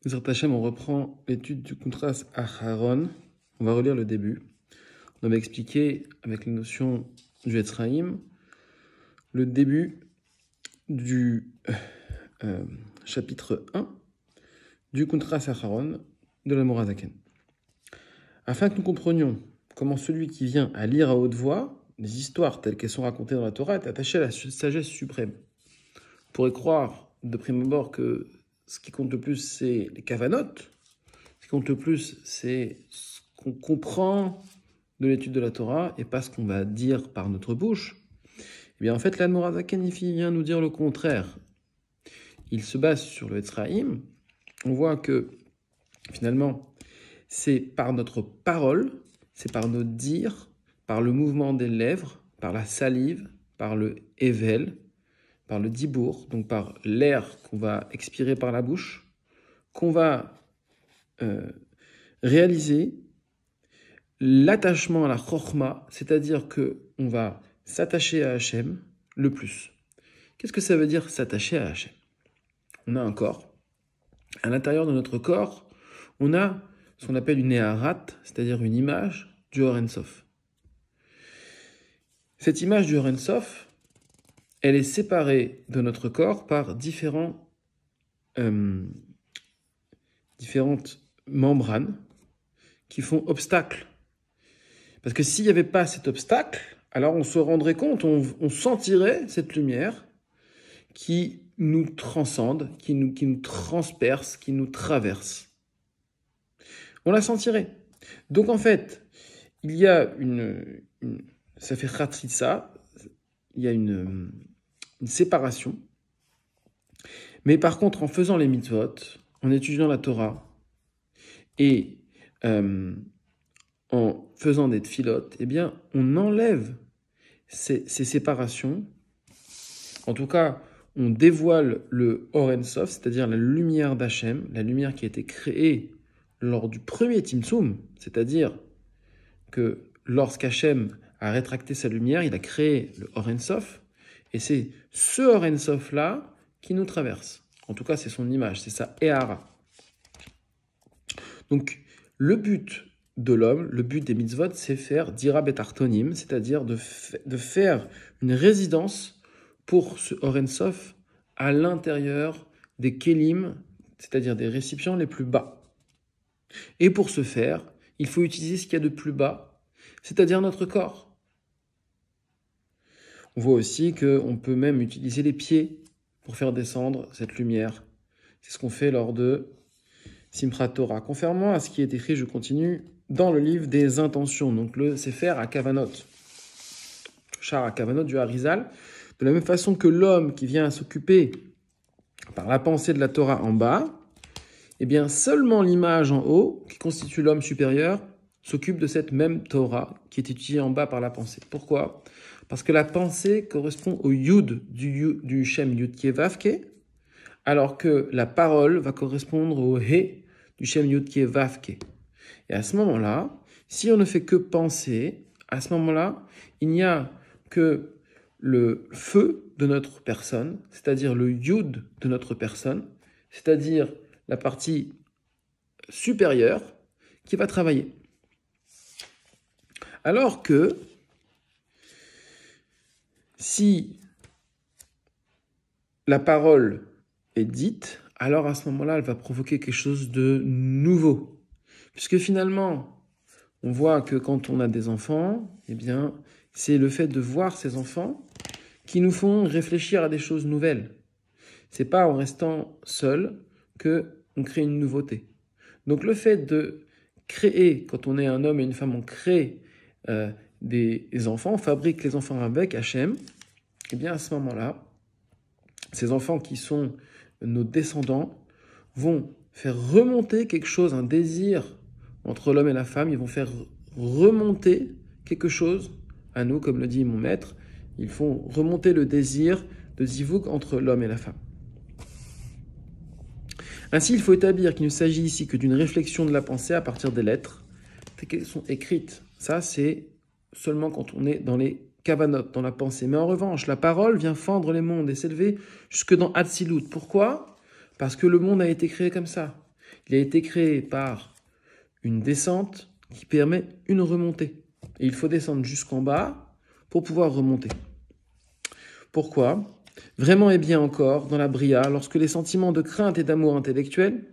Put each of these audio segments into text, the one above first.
Zrat Hashem, on reprend l'étude du Kuntras Aharon. On va relire le début. On avait expliqué, avec les notions du Etzraïm, le début du chapitre 1 du Kuntras Aharon de la Morazaken. Afin que nous comprenions comment celui qui vient à lire à haute voix les histoires telles qu'elles sont racontées dans la Torah est attaché à la sagesse suprême. On pourrait croire de prime abord que ce qui compte le plus, c'est les kavanot. Ce qui compte le plus, c'est ce qu'on comprend de l'étude de la Torah et pas ce qu'on va dire par notre bouche. Eh bien, en fait, l'Admorazaken vient nous dire le contraire. Il se base sur le Etzraïm. On voit que, finalement, c'est par notre parole, c'est par nos dires, par le mouvement des lèvres, par la salive, par le ével, par le dibour, donc par l'air qu'on va expirer par la bouche, qu'on va réaliser l'attachement à la chokhma, c'est-à-dire qu'on va s'attacher à Hachem le plus. Qu'est-ce que ça veut dire s'attacher à Hachem ? On a un corps. À l'intérieur de notre corps, on a ce qu'on appelle une Neharat, c'est-à-dire une image du Or Ein Sof. Cette image du Or Ein Sof, elle est séparée de notre corps par différentes membranes qui font obstacle. Parce que s'il n'y avait pas cet obstacle, alors on se rendrait compte, on sentirait cette lumière qui nous transcende, qui nous transperce, qui nous traverse. On la sentirait. Donc en fait, il y a ça fait khatritsa, il y a une séparation. Mais par contre, en faisant les mitzvot, en étudiant la Torah et en faisant des tfilotes, eh bien, on enlève ces séparations. En tout cas, on dévoile le Or Ein Sof, c'est-à-dire la lumière d'Hachem, la lumière qui a été créée lors du premier Tzimtzum, c'est-à-dire que lorsqu'Hachem a rétracté sa lumière, il a créé le Or Ein Sof, et c'est ce Or Ein Sof-là qui nous traverse. En tout cas, c'est son image, c'est sa Ehara. Donc, le but de l'homme, le but des mitzvot, c'est faire dira betartonim, c'est-à-dire de faire une résidence pour ce Or Ein Sof à l'intérieur des kelim, c'est-à-dire des récipients les plus bas. Et pour ce faire, il faut utiliser ce qu'il y a de plus bas, c'est-à-dire notre corps. On voit aussi qu'on peut même utiliser les pieds pour faire descendre cette lumière. C'est ce qu'on fait lors de Simchat Torah. Conformément à ce qui est écrit, je continue, dans le livre des intentions, donc le Sefer HaKavanot, Shar HaKavanot du Harizal, de la même façon que l'homme qui vient à s'occuper par la pensée de la Torah en bas, eh bien seulement l'image en haut, qui constitue l'homme supérieur, s'occupe de cette même Torah qui est étudiée en bas par la pensée. Pourquoi ? Parce que la pensée correspond au Yud du Shem Yud Ke Vav Ke, alors que la parole va correspondre au He du Shem Yud Ke Vav Ke. Et à ce moment-là, si on ne fait que penser, à ce moment-là, il n'y a que le feu de notre personne, c'est-à-dire le Yud de notre personne, c'est-à-dire la partie supérieure qui va travailler. Alors que si la parole est dite, alors à ce moment-là, elle va provoquer quelque chose de nouveau. Puisque finalement, on voit que quand on a des enfants, eh bien, c'est le fait de voir ces enfants qui nous font réfléchir à des choses nouvelles. C'est pas en restant seul qu'on crée une nouveauté. Donc le fait de créer, quand on est un homme et une femme, on crée des enfants, on fabrique les enfants avec Hachem, et bien à ce moment-là, ces enfants qui sont nos descendants vont faire remonter quelque chose, un désir entre l'homme et la femme, ils vont faire remonter quelque chose à nous, comme le dit mon maître, ils font remonter le désir de zivouk entre l'homme et la femme. Ainsi, il faut établir qu'il ne s'agit ici que d'une réflexion de la pensée à partir des lettres qui sont écrites. Ça, c'est seulement quand on est dans les kavanot, dans la pensée. Mais en revanche, la parole vient fendre les mondes et s'élever jusque dans Hatzilut. Pourquoi ? Parce que le monde a été créé comme ça. Il a été créé par une descente qui permet une remontée. Et il faut descendre jusqu'en bas pour pouvoir remonter. Pourquoi? Vraiment et bien encore, dans la Bria, lorsque les sentiments de crainte et d'amour intellectuel,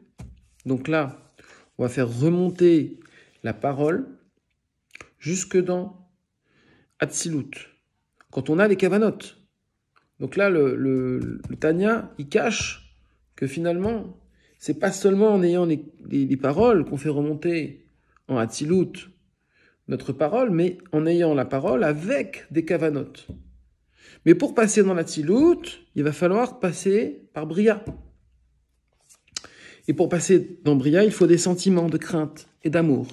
donc là, on va faire remonter la parole jusque dans Hatzilut, quand on a les Kavanot. Donc là, le Tanya, il cache que finalement, c'est pas seulement en ayant les paroles qu'on fait remonter en Hatzilut notre parole, mais en ayant la parole avec des Kavanot. Mais pour passer dans l'Hatzilut, il va falloir passer par Bria. Et pour passer dans Bria, il faut des sentiments de crainte et d'amour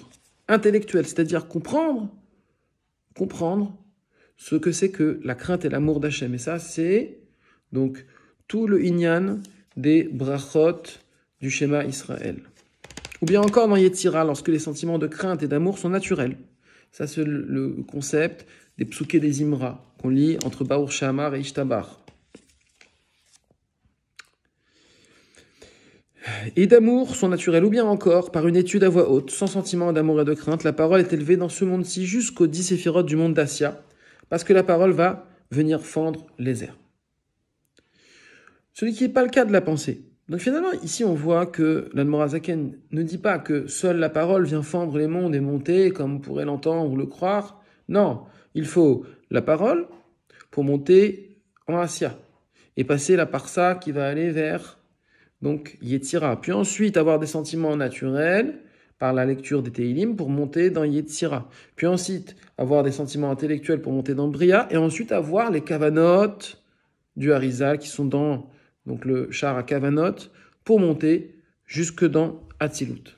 intellectuel, c'est-à-dire comprendre ce que c'est que la crainte et l'amour d'Hachem. Et ça, c'est donc tout le inyan des brachot du schéma Israël. Ou bien encore dans Yetzira, lorsque les sentiments de crainte et d'amour sont naturels. Ça, c'est le concept des psukei des Imra, qu'on lit entre Baruch She'amar et Ishtabar. Et d'amour sont naturels, ou bien encore, par une étude à voix haute, sans sentiment d'amour et de crainte, la parole est élevée dans ce monde-ci jusqu'aux 10 séphirotes du monde d'Assia, parce que la parole va venir fendre les airs. Ce qui n'est pas le cas de la pensée. Donc finalement, ici on voit que l'Admorazaken ne dit pas que seule la parole vient fendre les mondes et monter, comme on pourrait l'entendre ou le croire. Non, il faut la parole pour monter en Assia, et passer la parsa qui va aller vers donc Yetzira. Puis ensuite avoir des sentiments naturels par la lecture des Teilim pour monter dans Yetzira. Puis ensuite avoir des sentiments intellectuels pour monter dans Bria. Et ensuite avoir les Kavanot du Harizal qui sont dans donc le char à Kavanot pour monter jusque dans Hatzilut.